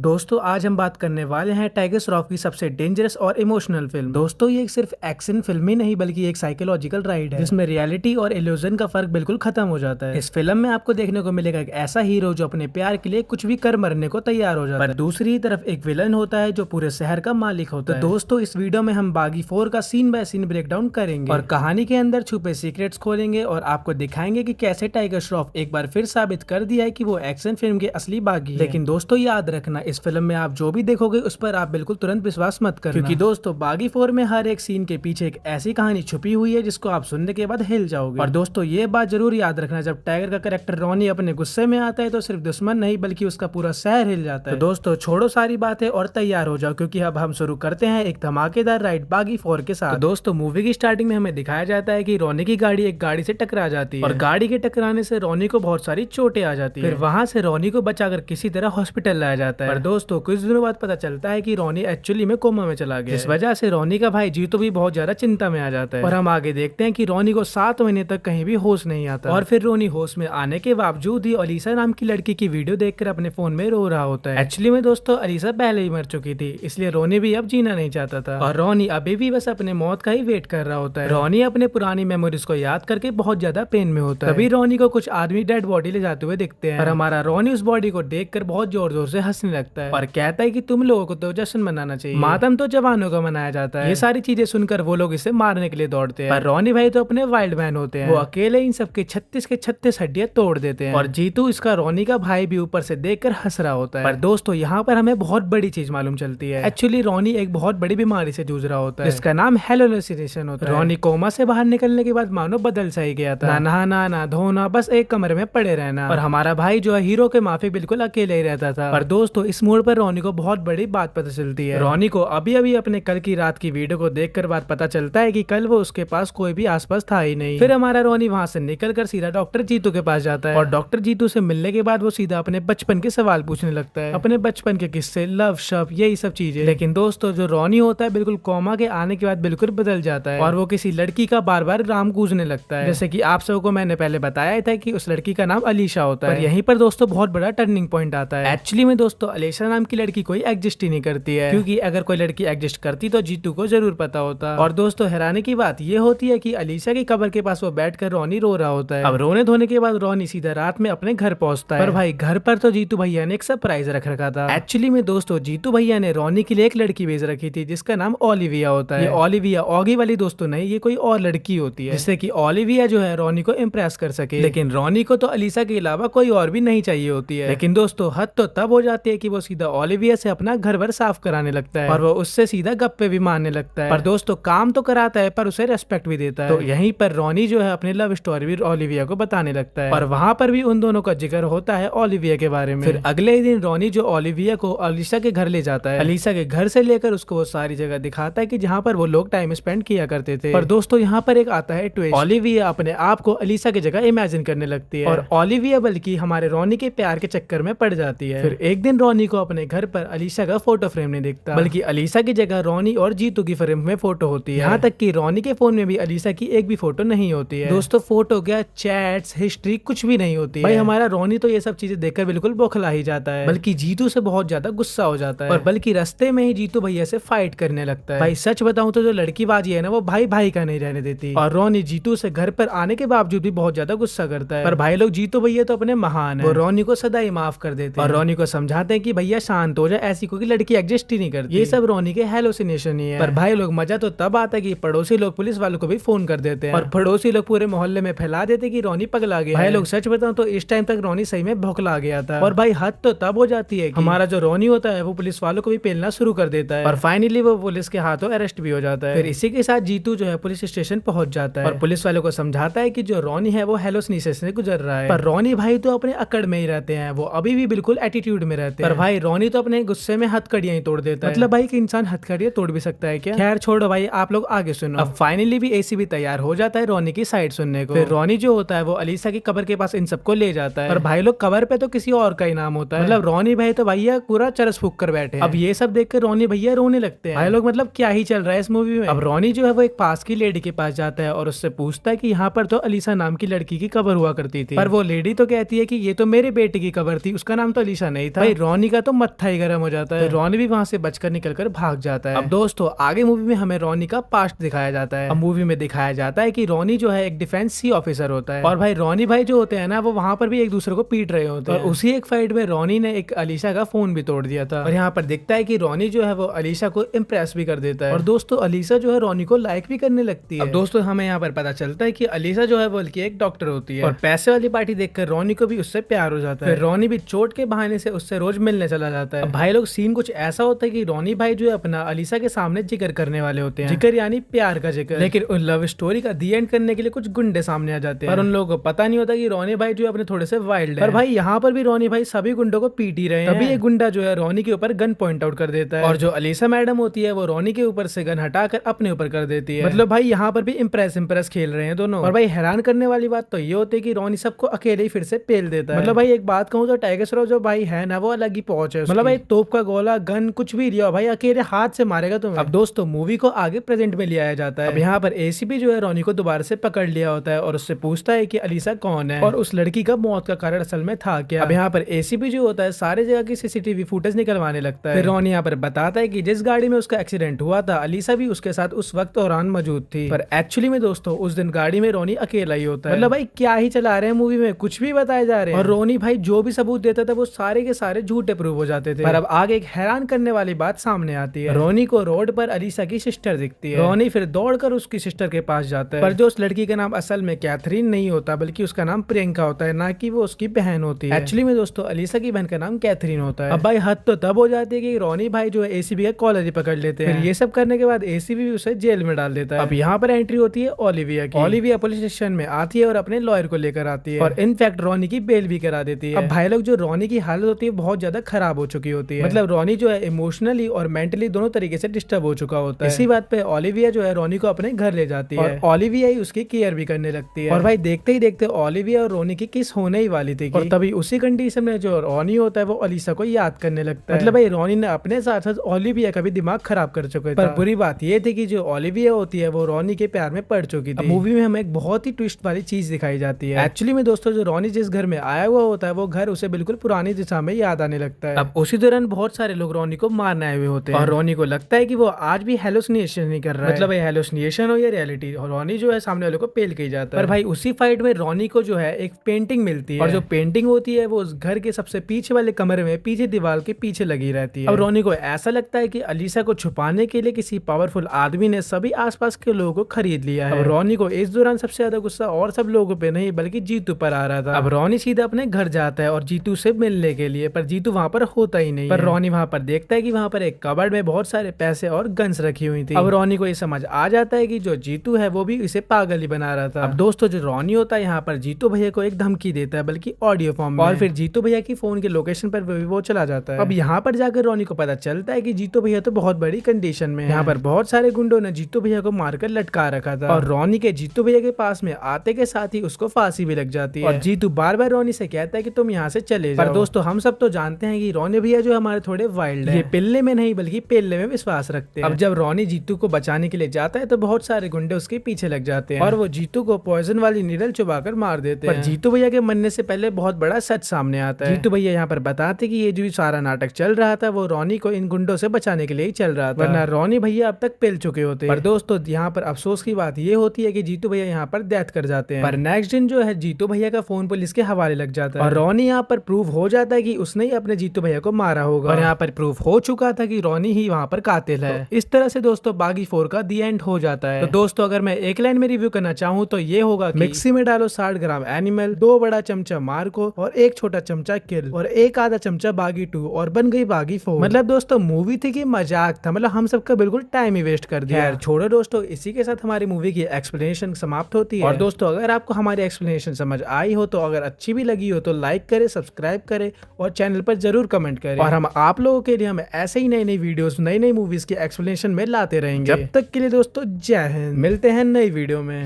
दोस्तों आज हम बात करने वाले हैं टाइगर श्रॉफ की सबसे डेंजरस और इमोशनल फिल्म। दोस्तों ये सिर्फ एक्शन फिल्म ही नहीं बल्कि एक साइकोलॉजिकल राइड है जिसमें रियलिटी और इल्यूजन का फर्क बिल्कुल खत्म हो जाता है। इस फिल्म में आपको देखने को मिलेगा एक ऐसा हीरो जो अपने प्यार के लिए कुछ भी कर मरने को तैयार हो जाता है, पर दूसरी तरफ एक विलन होता है जो पूरे शहर का मालिक होता है। दोस्तों इस वीडियो में हम बागी 4 का scene by scene break down करेंगे और कहानी के अंदर छुपे सीक्रेट्स खोलेंगे और आपको दिखाएंगे कि कैसे टाइगर श्रॉफ एक बार फिर साबित कर दिया है कि वो एक्शन फिल्म के असली बागी है। लेकिन दोस्तों याद रखना इस फिल्म में आप जो भी देखोगे उस पर आप बिल्कुल तुरंत विश्वास मत करना, क्योंकि दोस्तों बागी 4 में हर एक सीन के पीछे एक ऐसी कहानी छुपी हुई है जिसको आप सुनने के बाद हिल जाओगे। और दोस्तों ये बात जरूर याद रखना, जब टाइगर का कैरेक्टर रॉनी अपने गुस्से में आता है तो सिर्फ दुश्मन नहीं बल्कि उसका पूरा शहर हिल जाता है। तो दोस्तों छोड़ो सारी बातें और तैयार हो जाओ, क्योंकि अब हम शुरू करते हैं एक धमाकेदार राइड बागी 4 के साथ। तो दोस्तों मूवी की स्टार्टिंग में हमें दिखाया जाता है कि रॉनी की गाड़ी एक गाड़ी से टकरा जाती है और गाड़ी के टकराने से रॉनी को बहुत सारी चोटें आ जाती है। फिर वहां से रॉनी को बचाकर किसी तरह हॉस्पिटल लाया जाता है। पर दोस्तों कुछ दिनों बाद पता चलता है कि रॉनी एक्चुअली में कोमा में चला गया, इस वजह से रॉनी का भाई जीतू भी बहुत ज्यादा चिंता में आ जाता है। और हम आगे देखते हैं कि रॉनी को 7 महीने तक कहीं भी होश नहीं आता और फिर रॉनी होश में आने के बावजूद ही अलीसा नाम की लड़की की वीडियो देखकर अपने फोन में रो रहा होता है। एक्चुअली में दोस्तों अलीसा पहले ही मर चुकी थी, इसलिए रॉनी भी अब जीना नहीं चाहता था और रॉनी अभी भी बस अपने मौत का ही वेट कर रहा होता है। रॉनी अपने पुरानी मेमोरीज को याद करके बहुत ज्यादा पेन में होता है। तभी रॉनी को कुछ आदमी डेड बॉडी ले जाते हुए दिखते हैं और हमारा रॉनी उस बॉडी को देखकर बहुत जोर जोर से हंसने लगता है और कहता है कि तुम लोगों को तो जश्न मनाना चाहिए, मातम तो जवानों का मनाया जाता है। ये सारी चीजें सुनकर वो लोग इसे मारने के लिए दौड़ते हैं, पर रॉनी भाई तो अपने वाइल्ड मैन होते हैं, वो अकेले इन सबके 36 के 36 हड्डियां तोड़ देते हैं। और जीतू इसका रॉनी का भाई भी ऊपर से देखकर हंस रहा होता है। पर दोस्तों यहाँ पर हमें बहुत बड़ी चीज मालूम चलती है। एक्चुअली रॉनी एक बहुत बड़ी बीमारी से जूझ रहा होता है जिसका नाम हेलुसिनेशन होता है। रॉनी कोमा से बाहर निकलने के बाद मानो बदल सा ही गया था, ना नहाना ना धोना, बस एक कमरे में पड़े रहना। और हमारा भाई जो है हीरो के माफिक बिल्कुल अकेले ही रहता था। पर दोस्तों इस मोड़ पर रॉनी को बहुत बड़ी बात पता चलती है। रॉनी को अभी अभी अपने कल की रात की वीडियो को देखकर बात पता चलता है कि कल वो उसके पास कोई भी आसपास था ही नहीं। फिर हमारा रॉनी वहां से निकलकर सीधा डॉक्टर जीतू के पास जाता है और डॉक्टर जीतू से मिलने के बाद वो सीधा अपने बचपन के सवाल पूछने लगता है, अपने बचपन के किस्से, लव शव, यही सब चीजें। लेकिन दोस्तों जो रॉनी होता है बिल्कुल कोमा के आने के बाद बिल्कुल बदल जाता है और वो किसी लड़की का बार बार नाम गूंजने लगता है। जैसे कि आप सबको मैंने पहले बताया था कि उस लड़की का नाम अलीशा होता है। यहीं पर दोस्तों बहुत बड़ा टर्निंग पॉइंट आता है। एक्चुअली में दोस्तों अलीशा नाम की लड़की कोई एग्जिस्ट ही नहीं करती है, क्योंकि अगर कोई लड़की एग्जिस्ट करती तो जीतू को जरूर पता होता। और दोस्तों हैरानी की बात ये होती है कि अलीशा की कब्र के पास वो बैठकर रॉनी रो रहा होता है। अब रोने धोने के बाद रॉनी सीधा रात में अपने घर पहुंचता है। पर भाई घर पर तो जीतू भैया ने एक सरप्राइज रख रखा था। एक्चुअली में दोस्तों जीतू भैया ने रॉनी के लिए एक लड़की भेज रखी थी जिसका नाम ओलिविया होता है। ये ओलिविया ऑगी वाली दोस्तों नहीं, ये कोई और लड़की होती है जिससे कि ओलिविया जो है रॉनी को इम्प्रेस कर सके। लेकिन रॉनी को तो अलीसा के अलावा कोई और भी नहीं चाहिए होती है। लेकिन दोस्तों हद तो तब हो जाती है कि वो सीधा ओलिविया से अपना घर भर साफ कराने लगता है और वो उससे सीधा गप्पे भी मारने लगता है। पर दोस्तों काम तो कराता है पर उसे रेस्पेक्ट भी देता है। तो यहीं पर रॉनी जो है अपनी लव स्टोरी भी ओलिविया को बताने लगता है और वहां पर भी उन दोनों का जिक्र होता है ओलिविया के बारे में। फिर अगले ही दिन रॉनी जो ओलिविया को अलीसा के घर ले जाता है, अलीसा के घर से लेकर उसको वो सारी जगह दिखाता है कि जहाँ पर वो लोग टाइम स्पेंड किया करते थे। पर दोस्तों यहाँ पर एक आता है ट्विस्ट, ओलिविया अपने आप को अलीसा की जगह इमेजिन करने लगती है और ओलिविया बल्कि हमारे रॉनी के प्यार के चक्कर में पड़ जाती है। फिर एक दिन रॉनी को अपने घर पर अलीसा का फोटो फ्रेम नहीं दिखता, बल्कि अलीसा की जगह रॉनी और जीतू की फ्रेम में फोटो होती है। यहाँ तक कि रॉनी के फोन में भी अलीसा की एक भी फोटो नहीं होती है। दोस्तों फोटो क्या, चैट्स, हिस्ट्री कुछ भी नहीं होती है। भाई हमारा रॉनी तो ये सब चीजें देखकर बिल्कुल बौखला ही जाता है, बल्कि जीतू से बहुत ज्यादा गुस्सा हो जाता है और बल्कि रास्ते में ही जीतू भैया से फाइट करने लगता है। भाई सच बताऊं तो जो लड़की बाजी है ना वो भाई भाई का नहीं रहने देती और रॉनी जीतू से घर पर आने के बावजूद भी बहुत ज्यादा गुस्सा करता है। पर भाई लोग जीतू भैया तो अपने महान है, वो रॉनी को सदा ही माफ कर देते हैं और रॉनी को समझाते हैं कि भैया शांत हो जाए, ऐसी कोई लड़की एग्जिस्ट ही नहीं करती, ये सब रॉनी के हेलुसिनेशन ही है। पर भाई लोग मजा तो तब आता है कि पड़ोसी लोग पुलिस वालों को भी फोन कर देते हैं और पड़ोसी लोग पूरे मोहल्ले में फैला देते कि रॉनी पगला गया। भाई लोग सच बताऊं तो इस टाइम तक रॉनी सही में भौकला गया था और भाई हद तो तब हो जाती है कि हमारा जो रॉनी होता है वो पुलिस वालों को भी पेलना शुरू कर देता है और फाइनली वो पुलिस के हाथों अरेस्ट भी हो जाता है। फिर इसी के साथ जीतू जो है पुलिस स्टेशन पहुंच जाता है और पुलिस वालों को समझाता है कि जो रॉनी है वो हेलुसिनेशन से गुजर रहा है। पर रॉनी भाई तो अपने अकड़ में ही रहते हैं, वो अभी भी बिल्कुल एटीट्यूड में रहते हैं। पर भाई रॉनी तो अपने गुस्से में हथकड़ियां ही तोड़ देता है। मतलब भाई कि इंसान हथकड़ियां तोड़ भी सकता है क्या? खैर छोड़ो भाई, आप लोग आगे सुनो। अब फाइनली भी एसी भी तैयार हो जाता है रॉनी की साइड सुनने को। फिर रॉनी जो होता है वो अलीसा की कब्र के पास इन सबको ले जाता है। पर भाई लोग कब्र पे तो किसी और का ही नाम होता है, मतलब रॉनी भाई तो भैया पूरा चरस फूक कर बैठे हैं। अब ये सब देखकर रॉनी भैया रोने लगते हैं। भाई लोग मतलब क्या ही चल रहा है इस मूवी में। अब रॉनी जो है वो एक पास की लेडी के पास जाता है और उससे पूछता है कि यहाँ पर तो अलीसा नाम की लड़की की कब्र हुआ करती थी। पर वो लेडी तो कहती है कि ये तो मेरे बेटे की कब्र थी, उसका नाम तो अलीसा नहीं था। भाई रॉनी का तो मत्था ही गर्म हो जाता है। रोनी भी वहाँ से बचकर निकलकर भाग जाता है। अब दोस्तों आगे मूवी में हमें रोनी का पास्ट दिखाया जाता है। अब मूवी में दिखाया जाता है कि रोनी जो है एक डिफेंस सी ऑफिसर होता है और भाई रोनी भाई जो होते हैं ना वो वहाँ पर भी एक दूसरे को पीट रहे होते हैं और उसी एक फाइट में रोनी ने एक अलीशा का फोन भी तोड़ दिया था। और यहाँ पर दिखता है कि रोनी जो है वो अलीशा को इम्प्रेस भी कर देता है और दोस्तों अलीशा जो है रोनी को लाइक भी करने लगती है। अब दोस्तों हमें यहाँ पर पता चलता है कि अलीशा जो है बल्कि एक डॉक्टर होती है और पैसे वाली पार्टी देखकर रोनी को भी उससे प्यार हो जाता है। फिर रोनी भी चोट के बहाने से उससे रोज मिलने चला जाता है। भाई लोग सीन कुछ ऐसा होता है कि रोनी भाई जो है अपना अलीशा के सामने जिक्र करने वाले होते हैं, जिक्र यानी प्यार का जिक्र, लेकिन उन लव स्टोरी का दी एंड करने के लिए कुछ गुंडे सामने आ जाते हैं पर उन लोगों को पता नहीं होता कि रोनी भाई जो है अपने थोड़े से वाइल्ड है। पर भाई यहाँ पर भी रोनी भाई सभी गुंडों को पीट ही रहे हैं। तभी एक गुंडा जो है रोनी के ऊपर गन पॉइंट आउट कर देता है और जो अलीशा मैडम होती है वो रोनी के ऊपर से गन हटाकर अपने ऊपर कर देती है। मतलब भाई यहाँ पर भी इम्प्रेस खेल रहे हैं दोनों। और भाई हैरान करने वाली बात तो ये होती है कि रोनी सबको अकेले ही फिर से पेल देता है। मतलब भाई एक बात कहूँ तो टाइगर श्रॉफ जो भाई है ना वो अलग ही पहुंच है। मतलब भाई तोप का गोला गन कुछ भी लिया भाई अकेले हाथ से मारेगा तुम्हें। अब दोस्तों मूवी को आगे प्रेजेंट में लिया जाता है। अब यहाँ पर एसीपी जो है रोनी को दोबारा से पकड़ लिया होता है और उससे पूछता है कि अलीशा कौन है और उस लड़की का मौत का कारण असल में था क्या। अब यहाँ पर एसीपी जो होता है सारे जगह की सीसीटीवी फुटेज निकलवाने लगता है। फिर रोनी यहाँ पर बताता है कि जिस गाड़ी में उसका एक्सीडेंट हुआ था अलीशा भी उसके साथ उस वक्त दौरान मौजूद थी। पर एक्चुअली में दोस्तों उस दिन गाड़ी में रोनी अकेला ही होता है। मतलब भाई क्या ही चला रहे हैं मूवी में, कुछ भी बताए जा रहे हैं और रोनी भाई जो भी सबूत देता था वो सारे के सारे झूठे प्रूव हो जाते थे। पर अब आगे एक हैरान करने वाली बात सामने आती है। रोनी को रोड पर अलीशा की सिस्टर दिखती है। रोनी फिर दौड़कर उसकी सिस्टर के पास जाता है पर जो उस लड़की का नाम असल में कैथरीन नहीं होता बल्कि उसका नाम प्रियंका होता है, ना कि वो उसकी बहन होती है। एक्चुअली में दोस्तों अलीशा की बहन का नाम कैथरीन होता है। अब भाई हद तो तब हो जाती है कि रोनी भाई जो है एसीबी का कॉलर ही पकड़ लेते हैं। फिर ये सब करने के बाद एसीबी उसे जेल में डाल देता है। अब यहाँ पर एंट्री होती है ओलिविया की। ओलिविया पुलिस स्टेशन में आती है और अपने लॉयर को लेकर आती है और इनफैक्ट रोनी की बेल भी करा देती है। अब भाई लोग जो रोनी की हालत होती है बहुत ज्यादा खराब हो चुकी होती है। मतलब रोनी जो है इमोशनली और मेंटली दोनों तरीके से डिस्टर्ब हो चुका होता है। इसी बात पे ओलिविया जो है रोनी को अपने घर ले जाती है और ओलिविया ही उसकी केयर भी करने लगती है। और भाई देखते ही देखते ओलिविया और रोनी की किस होने ही वाली थी और तभी उसी कंडीशन में जो रोनी होता है वो अलीशा को याद करने लगता है। मतलब भाई रोनी ने अपने साथ साथ ओलिविया का भी दिमाग खराब कर चुका था। पर बुरी बात ये थी कि जो ओलिविया होती है वो रोनी के प्यार में पड़ चुकी थी। मूवी में हमें एक बहुत ही ट्विस्ट वाली चीज दिखाई जाती है। एक्चुअली में दोस्तों जो रोनी जिस घर में आया हुआ होता है वो घर उसे बिल्कुल पुरानी दिशा में याद आने लगता है। अब उसी दौरान बहुत सारे लोग रोनी को मारने आए हुए होते हैं और रोनी को लगता है कि वो आज भी हेलुसिनेशन ही कर रहा है। मतलब ये हेलुसिनेशन हो या रियलिटी, और रोनी जो है सामने वाले को पेल के जाता है। पर भाई उसी फाइट में रोनी को जो है एक पेंटिंग मिलती है और जो पेंटिंग होती है वो उस घर के सबसे पीछे वाले कमरे में पीछे दीवार के पीछे लगी रहती है। अब रोनी को ऐसा लगता है कि अलीशा को छुपाने के लिए किसी पावरफुल आदमी ने सभी आसपास के लोगों को खरीद लिया है। अब रोनी को इस दौरान सबसे ज्यादा गुस्सा और सब लोगों पे नहीं बल्कि जीतू पर आ रहा था। अब रोनी सीधा अपने घर जाता है और जीतू से मिलने के लिए, पर जीतू वहाँ पर होता ही नहीं। पर रोनी वहाँ पर देखता है कि वहाँ पर एक कबर्ड में बहुत सारे पैसे और गन्स रखी हुई थी। अब रोनी को ये समझ आ जाता है कि जो जीतू है वो भी इसे पागल ही बना रहा था। अब दोस्तों जो रोनी होता है यहाँ पर जीतू भैया को एक धमकी देता है बल्कि ऑडियो फॉर्म में, और फिर जीतू भैया की फोन के लोकेशन पर वो चला जाता है। अब यहाँ पर जाकर रोनी को पता चलता है कि जीतू भैया तो बहुत बड़ी कंडीशन में है। यहाँ पर बहुत सारे गुंडों ने जीतू भैया को मारकर लटका रखा था और रोनी के जीतू भैया के पास में आते के साथ ही उसको फांसी भी लग जाती है। और जीतू बार बार रोनी से कहता है कि तुम यहाँ से चले जाओ। पर दोस्तों हम सब तो जानते हैं कि रोनी भैया जो हमारे थोड़े वाइल्ड है, ये पिल्ले में नहीं बल्कि पेल्ले में विश्वास रखते हैं। अब जब रोनी जीतू को बचाने के लिए जाता है तो बहुत सारे गुंडे उसके पीछे लग जाते हैं और वो जीतू को पॉइजन वाली नीडल चुबाकर मार देते हैं। पर जीतू भैया के मरने से पहले बहुत बड़ा सच सामने आता है। जीतू भैया यहाँ पर बताते कि ये जो सारा नाटक चल रहा था वो रोनी को इन गुंडों से बचाने के लिए ही चल रहा था, वरना रोनी भैया अब तक पेल चुके होते। पर दोस्तों यहाँ पर अफसोस की बात ये होती है कि जीतू भैया यहाँ पर डेथ कर जाते हैं। पर नेक्स्ट दिन जो है जीतू भैया का फोन पुलिस के हवाले लग जाता है और रोनी यहाँ पर प्रूव हो जाता है कि उसने ही अपने जीतू भैया को मारा होगा और यहाँ पर प्रूफ हो चुका था कि रोनी ही वहाँ पर कातिल है। इस तरह से दोस्तों बागी 4 का दी एंड हो जाता है। तो दोस्तों अगर मैं एक लाइन में रिव्यू करना चाहूँ तो ये होगा कि मिक्सी में डालो 60 ग्राम एनिमल, 2 बड़ा चमचा मार्को और 1 छोटा चमचा किल और 1 आधा चमचा बागी 2 और बन गई बागी 4। मतलब दोस्तों मूवी थी कि मजाक था, मतलब हम सबका बिल्कुल टाइम ही वेस्ट कर दिया। छोड़ो दोस्तों, इसी के साथ हमारी मूवी की एक्सप्लेनेशन समाप्त होती है। और दोस्तों अगर आपको हमारी एक्सप्लेनेशन समझ आई हो तो अगर अच्छी भी लगी हो तो लाइक करे, सब्सक्राइब करे और चैनल पर जरूर कमेंट करें। और हम आप लोगों के लिए हम ऐसे ही नई नई वीडियोस, नई नई मूवीज की एक्सप्लेनेशन में लाते रहेंगे। जब तक के लिए दोस्तों जय हिंद, मिलते हैं नई वीडियो में।